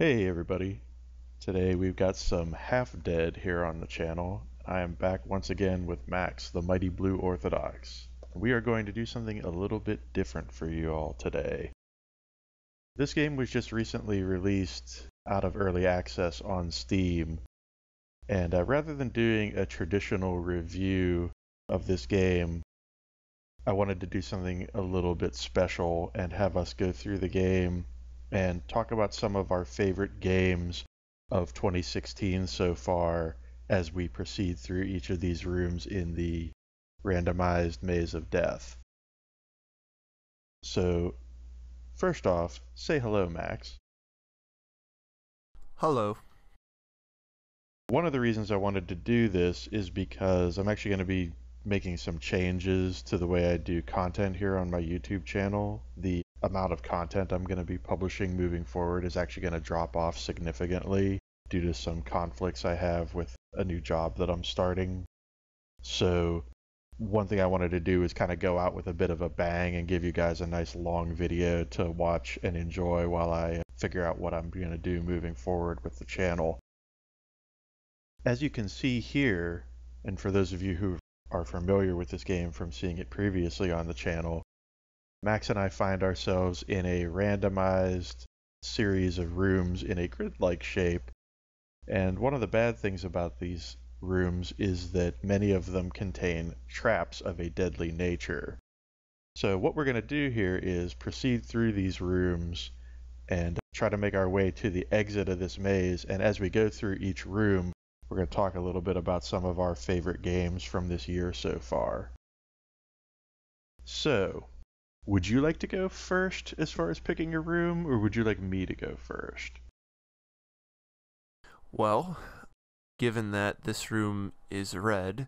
Hey everybody, today we've got some Half Dead here on the channel. I am back once again with Max, the mighty Blue Orthodox. We are going to do something a little bit different for you all today. This game was just recently released out of early access on Steam, and rather than doing a traditional review of this game, I wanted to do something a little bit special and have us go through the game and talk about some of our favorite games of 2016 so far as we proceed through each of these rooms in the randomized maze of death. So, first off, say hello, Max. Hello. One of the reasons I wanted to do this is because I'm actually going to be making some changes to the way I do content here on my YouTube channel. The amount of content I'm going to be publishing moving forward is actually going to drop off significantly due to some conflicts I have with a new job that I'm starting. So one thing I wanted to do is kind of go out with a bit of a bang and give you guys a nice long video to watch and enjoy while I figure out what I'm going to do moving forward with the channel. As you can see here, and for those of you who are familiar with this game from seeing it previously on the channel, Max and I find ourselves in a randomized series of rooms in a grid-like shape, and one of the bad things about these rooms is that many of them contain traps of a deadly nature. So what we're going to do here is proceed through these rooms and try to make our way to the exit of this maze, and as we go through each room, we're going to talk a little bit about some of our favorite games from this year so far. So, would you like to go first as far as picking a room, or would you like me to go first? Well, given that this room is red,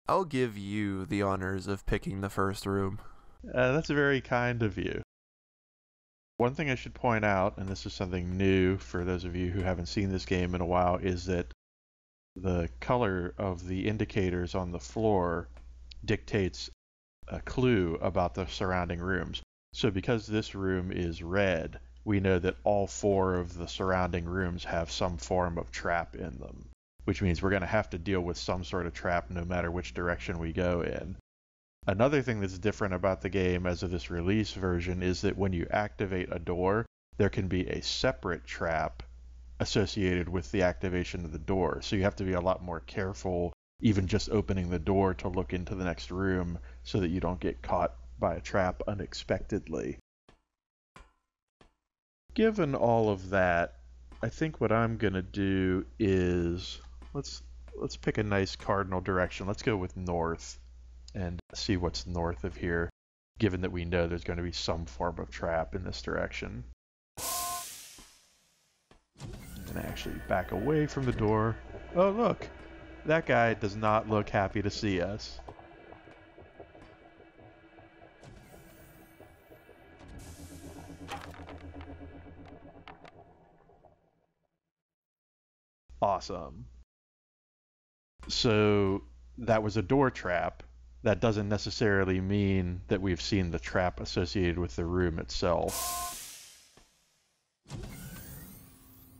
I'll give you the honors of picking the first room. That's very kind of you. One thing I should point out, and this is something new for those of you who haven't seen this game in a while, is that the color of the indicators on the floor dictates a clue about the surrounding rooms. So because this room is red, we know that all four of the surrounding rooms have some form of trap in them, which means we're going to have to deal with some sort of trap no matter which direction we go in. Another thing that's different about the game as of this release version is that when you activate a door, there can be a separate trap associated with the activation of the door. So you have to be a lot more careful even just opening the door to look into the next room so that you don't get caught by a trap unexpectedly. Given all of that, I think what I'm gonna do is let's pick a nice cardinal direction. Let's go with north and see what's north of here, given that we know there's going to be some form of trap in this direction. I'm gonna actually back away from the door. Oh look! That guy does not look happy to see us. Awesome. So that was a door trap. That doesn't necessarily mean that we've seen the trap associated with the room itself.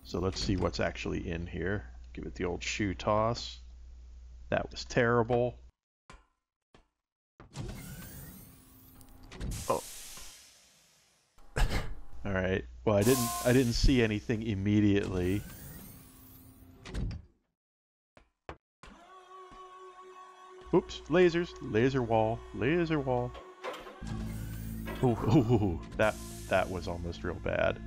So let's see what's actually in here. Give it the old shoe toss. That was terrible. Oh. All right. Well, I didn't see anything immediately. Oops, lasers, laser wall, laser wall. Ooh, that was almost real bad.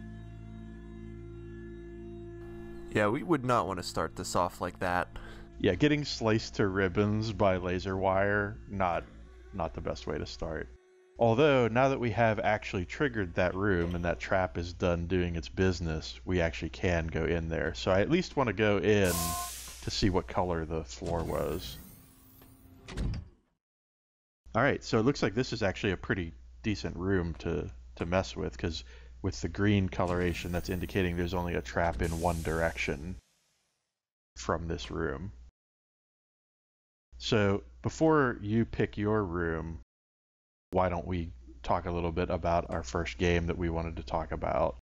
Yeah, we would not want to start this off like that. Yeah, getting sliced to ribbons by laser wire, not the best way to start. Although, now that we have actually triggered that room and that trap is done doing its business, we actually can go in there. So I at least want to go in to see what color the floor was. Alright, so it looks like this is actually a pretty decent room to mess with, because with the green coloration, that's indicating there's only a trap in one direction from this room. So before you pick your room, why don't we talk a little bit about our first game that we wanted to talk about?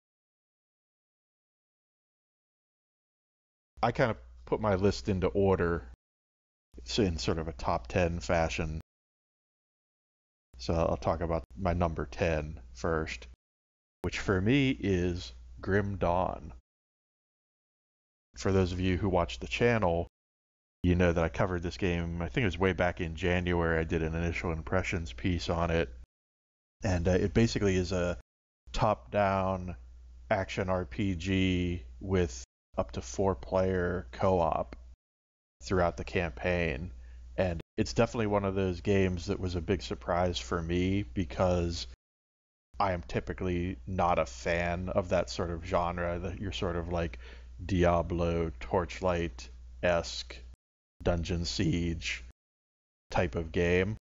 I kind of put my list into order in sort of a top 10 fashion. So I'll talk about my number 10 first, which for me is Grim Dawn. For those of you who watch the channel, you know that I covered this game, I think it was way back in January. I did an initial impressions piece on it. And it basically is a top-down action RPG with up to 4-player co-op throughout the campaign. And it's definitely one of those games that was a big surprise for me because I am typically not a fan of that sort of genre, that you're sort of like Diablo, Torchlight-esque, Dungeon Siege type of game.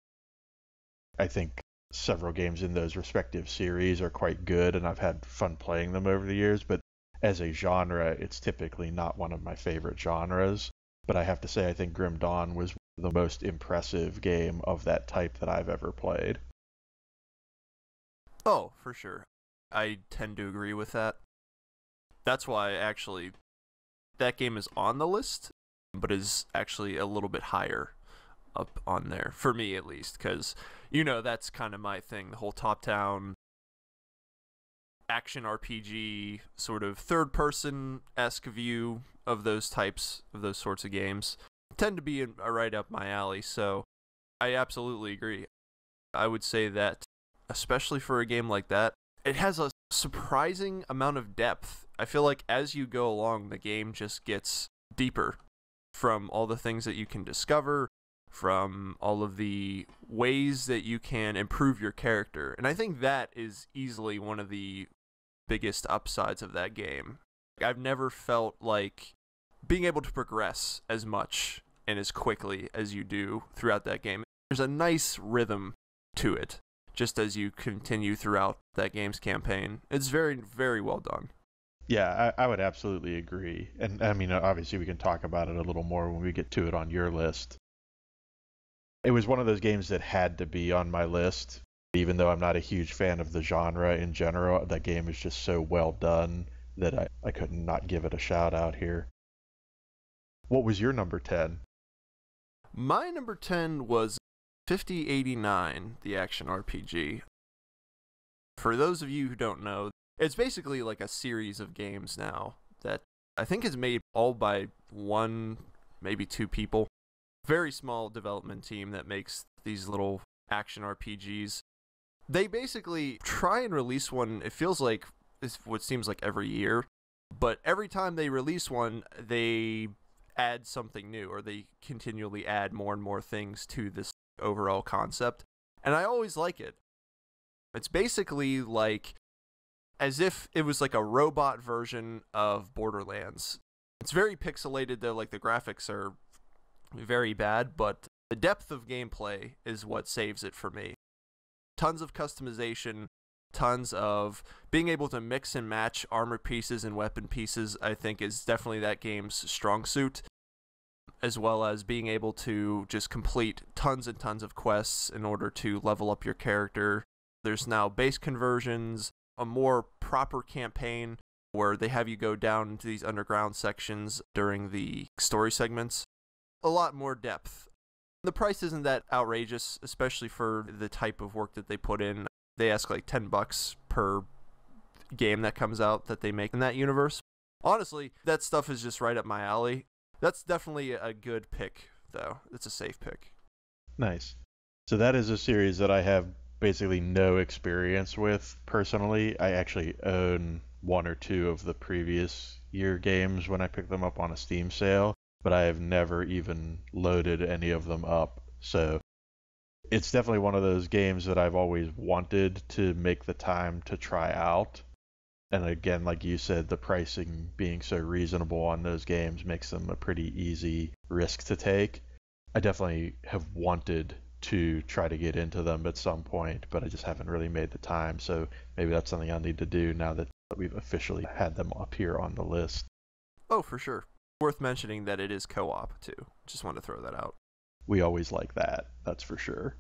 I think several games in those respective series are quite good, and I've had fun playing them over the years, but as a genre, it's typically not one of my favorite genres. But I have to say, I think Grim Dawn was the most impressive game of that type that I've ever played. Oh, for sure. I tend to agree with that. That's why, actually, that game is on the list, but is actually a little bit higher up on there, for me at least, because, that's kind of my thing, the whole top-down action RPG, sort of third-person-esque view of those sorts of games tend to be right up my alley, so I absolutely agree. I would say that, especially for a game like that, it has a surprising amount of depth. I feel like as you go along, the game just gets deeper from all the things that you can discover, from all of the ways that you can improve your character. And I think that is easily one of the biggest upsides of that game. I've never felt like being able to progress as much and as quickly as you do throughout that game. There's a nice rhythm to it, just as you continue throughout that game's campaign. It's very, very well done. Yeah, I would absolutely agree. And I mean, obviously we can talk about it a little more when we get to it on your list. It was one of those games that had to be on my list, even though I'm not a huge fan of the genre in general. That game is just so well done that I couldn't not give it a shout out here. What was your number 10? My number 10 was 5089, the action RPG. For those of you who don't know, it's basically like a series of games now that I think is made all by one, maybe two people. Very small development team that makes these little action RPGs. They basically try and release one, it feels like, it's what seems like every year, but every time they release one, they add something new, or they continually add more and more things to this overall concept, and I always like it. It's basically like as if it was like a robot version of Borderlands. It's very pixelated though, like the graphics are very bad, but the depth of gameplay is what saves it for me. Tons of customization, tons of being able to mix and match armor pieces and weapon pieces, I think is definitely that game's strong suit, as well as being able to just complete tons and tons of quests in order to level up your character. There's now base conversions, a more proper campaign where they have you go down into these underground sections during the story segments. A lot more depth. The price isn't that outrageous, especially for the type of work that they put in. They ask like $10 per game that comes out that they make in that universe. Honestly, that stuff is just right up my alley. That's definitely a good pick, though. It's a safe pick. Nice. So that is a series that I have basically no experience with personally. I actually own one or two of the previous year games when I picked them up on a Steam sale, but I have never even loaded any of them up. So it's definitely one of those games that I've always wanted to make the time to try out. And again, like you said, the pricing being so reasonable on those games makes them a pretty easy risk to take. I definitely have wanted to try to get into them at some point, but I just haven't really made the time. So maybe that's something I'll need to do now that we've officially had them up here on the list. Oh, for sure. Worth mentioning that it is co-op, too. Just want to throw that out. We always like that, that's for sure.